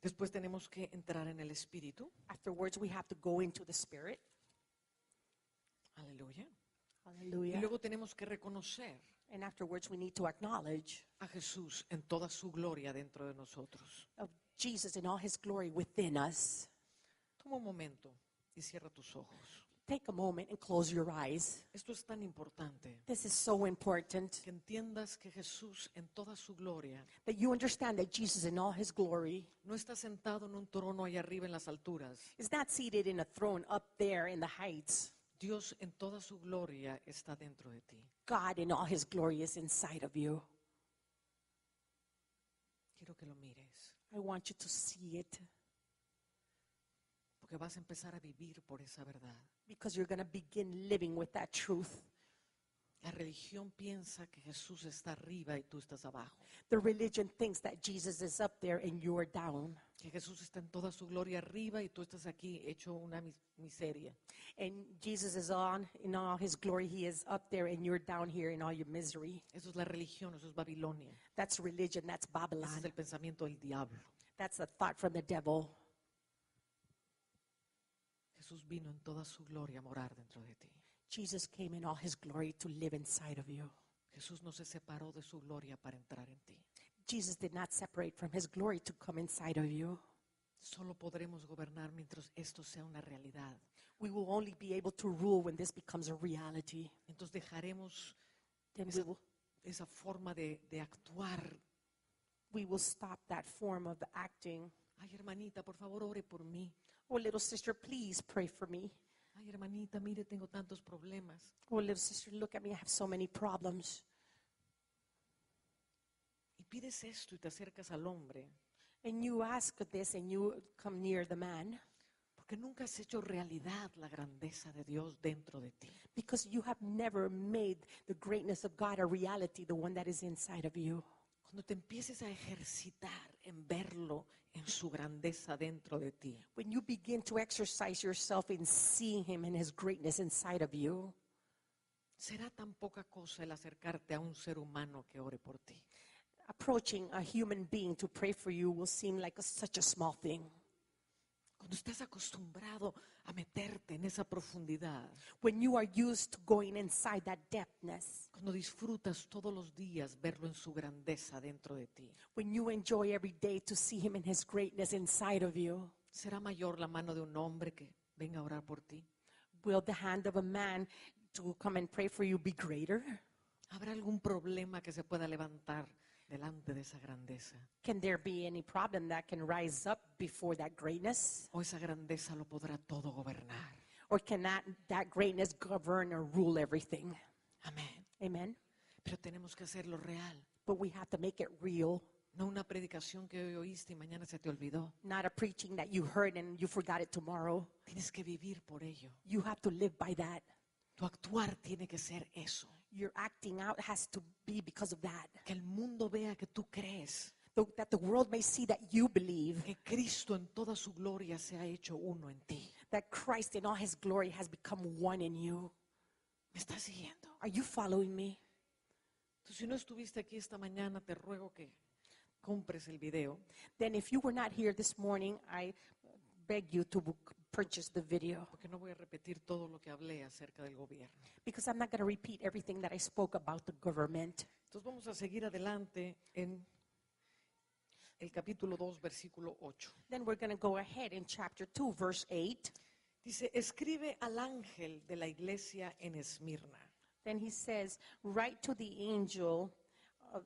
Después tenemos que entrar en el Espíritu. Afterwards, we have to go into the Spirit. Aleluya. Y Hallelujah. luego tenemos que reconocer And afterwards, we need to acknowledge a Jesús en toda su gloria dentro de nosotros. of Jesus in all his glory within us. Toma un momento y cierra tus ojos. Take a moment and close your eyes. Esto es tan importante This is so important que entiendas que Jesús en toda su gloria that you understand that Jesus in all his glory no está sentado en un trono allá arriba en las alturas. is not seated in a throne up there in the heights. Dios en toda su gloria está dentro de ti. God in all his glory is inside of you. Quiero que lo mires, I want you to see it porque vas a empezar a vivir por esa verdad. because you're going to begin living with that truth. La religión piensa que Jesús está arriba y tú estás abajo. The religion thinks that Jesus is up there and you're down. Que Jesús está en toda su gloria arriba y tú estás aquí hecho una miseria. And Jesus is on in all his glory. He is up there and you're down here in all your misery. Eso es la religión, eso es Babilonia. That's religion. That's Ese Babylon. es el pensamiento del diablo. That's a thought from the devil. Jesús vino en toda su gloria a morar dentro de ti. Jesus came in all his glory to live inside of you. Jesús no se separó de su gloria para entrar en ti. Jesus did not separate from his glory to come inside of you. Solo podremos gobernar mientras esto sea una realidad. We will only be able to rule when this becomes a reality. Entonces dejaremos Then esa forma de actuar. we will stop that form of acting. Ay, hermanita, por favor, ore por mí. Oh, little sister, please pray for me. Ay, hermanita, mire, tengo tantos problemas. Oh, little sister, look at me. I have so many problems. Y pides esto y te acercas al hombre, And you ask this and you come near the man porque nunca has hecho realidad la grandeza de Dios dentro de ti. because you have never made the greatness of God a reality, the one that is inside of you. Cuando te empieces a ejercitar en verlo en su grandeza dentro de ti, When you begin to exercise yourself in seeing him and his greatness inside of you, será tan poca cosa el acercarte a un ser humano que ore por ti. approaching a human being to pray for you will seem like such a small thing. Cuando estás acostumbrado a meterte en esa profundidad, When you are used to going inside that depthness, cuando disfrutas todos los días verlo en su grandeza dentro de ti, when you enjoy every day to see him in his greatness inside of you, ¿será mayor la mano de un hombre que venga a orar por ti? will the hand of a man to come and pray for you be greater? ¿Habrá algún problema que se pueda levantar delante de esa grandeza? Can there be any problem that can rise up before that greatness? ¿O esa grandeza lo podrá todo gobernar? Or can that greatness govern or rule everything? Amén. Amen. Pero tenemos que hacerlo real. But we have to make it real, No una predicación que hoy oíste y mañana se te olvidó. not a preaching that you heard and you forgot it tomorrow. Tienes que vivir por ello. You have to live by that. Tu actuar tiene que ser eso. Your acting out has to be because of that. Que el mundo vea que tú crees. That the world may see that you believe Que Cristo en toda su gloria se ha hecho uno en ti. that Christ in all his glory has become one in you. ¿Me estás siguiendo? Are you following me? Entonces, si no estuviste aquí esta mañana, te ruego que compres el video. Then if you were not here this morning, I beg you to purchase the video Porque no voy a repetir todo lo que hablé acerca del gobierno. because I'm not going to repeat everything that I spoke about the government. Entonces vamos a seguir adelante en el capítulo 2, versículo 8. Then we're going to go ahead in chapter 2, verse 8. Dice, escribe al ángel de la iglesia en Esmirna. Then he says, write to the angel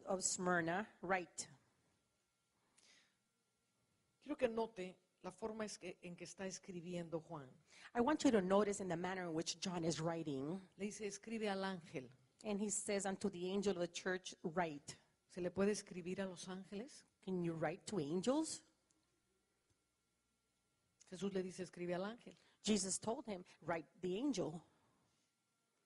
of Smyrna, write. Quiero que note la forma en que está escribiendo Juan. I want you to notice in the manner in which John is writing. Le dice, escribe al ángel. And he says unto the angel of the church, write. ¿Se le puede escribir a los ángeles? Can you write to angels? Jesús le dice, escribe al ángel. Jesus told him, write the angel.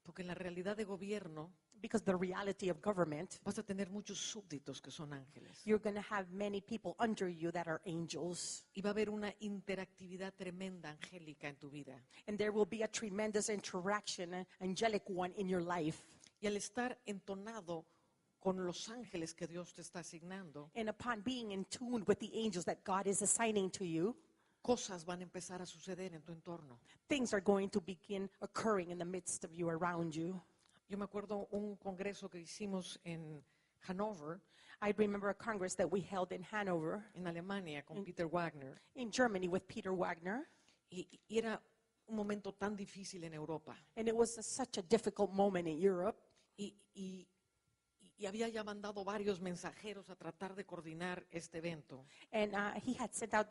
Porque en la realidad de gobierno Because the reality of government, vas a tener muchos súbditos que son ángeles. you're going to have many people under you that are angels. Y va a haber una interactividad tremenda angélica en tu vida. And there will be a tremendous interaction, an angelic one in your life. Y al estar entonado con los ángeles que Dios te está asignando, And upon being in tune with the angels that God is assigning to you, cosas van a empezar a suceder en tu entorno. things are going to begin occurring in the midst of you, around you. Yo me acuerdo un congreso que hicimos en Hannover, I remember a congress that we held in Hanover, en Alemania, con Peter Wagner, in Germany, with Peter Wagner. y era un momento tan difícil en Europa. And it was such a difficult moment in Europe. Y había ya mandado varios mensajeros a tratar de coordinar este evento. And he had sent out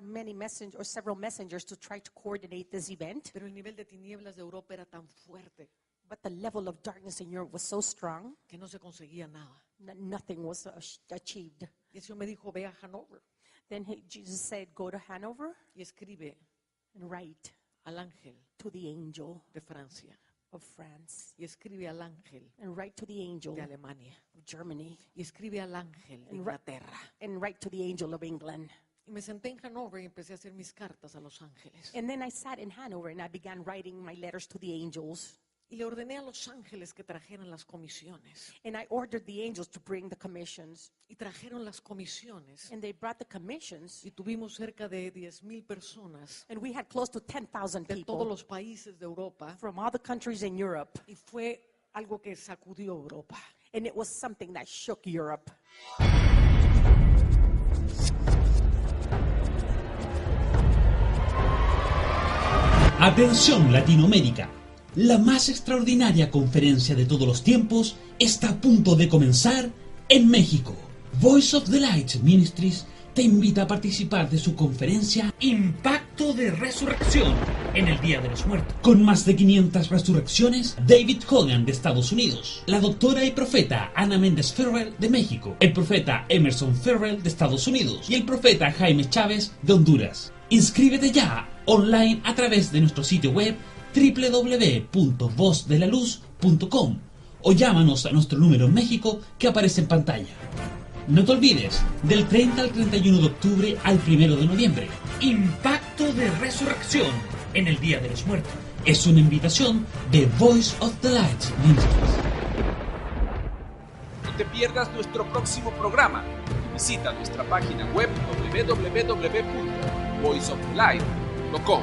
several messengers to try to coordinate this event. Pero el nivel de tinieblas de Europa era tan fuerte But the level of darkness in Europe was so strong que no se conseguía nada. that nothing was achieved. Y el Señor me dijo, ve a Hannover Then Jesus said, go to Hanover y escribe and write al ángel to the angel de Francia. of France, Y escribe al ángel and write to the angel de Alemania. of Germany, Y escribe al ángel de Inglaterra. and write to the angel of England. Y me senté en Hannover y empecé a hacer mis cartas a los ángeles. And then I sat in Hanover and I began writing my letters to the angels. Y le ordené a los ángeles que trajeran las comisiones. And I ordered the angels to bring the commissions. Y trajeron las comisiones. And they brought the commissions. Y tuvimos cerca de 10,000 personas And we had close to 10,000 de todos people los países de Europa. from all the countries in Europe. Y fue algo que sacudió Europa. And it was something that shook Europe. Atención Latinoamérica, la más extraordinaria conferencia de todos los tiempos está a punto de comenzar en México. Voice of the Light Ministries te invita a participar de su conferencia Impacto de Resurrección en el Día de los Muertos. Con más de 500 resurrecciones, David Hogan de Estados Unidos, la doctora y profeta Ana Mendez de México, el profeta Emerson Ferrell de Estados Unidos y el profeta Jaime Chávez de Honduras. Inscríbete ya online a través de nuestro sitio web www.vozdelaluz.com o llámanos a nuestro número en México que aparece en pantalla. No te olvides, del 30 al 31 de octubre al 1 de noviembre, Impacto de Resurrección en el Día de los Muertos. Es una invitación de Voice of the Light Ministries. No te pierdas nuestro próximo programa. Visita nuestra página web www.voiceofthelight.com.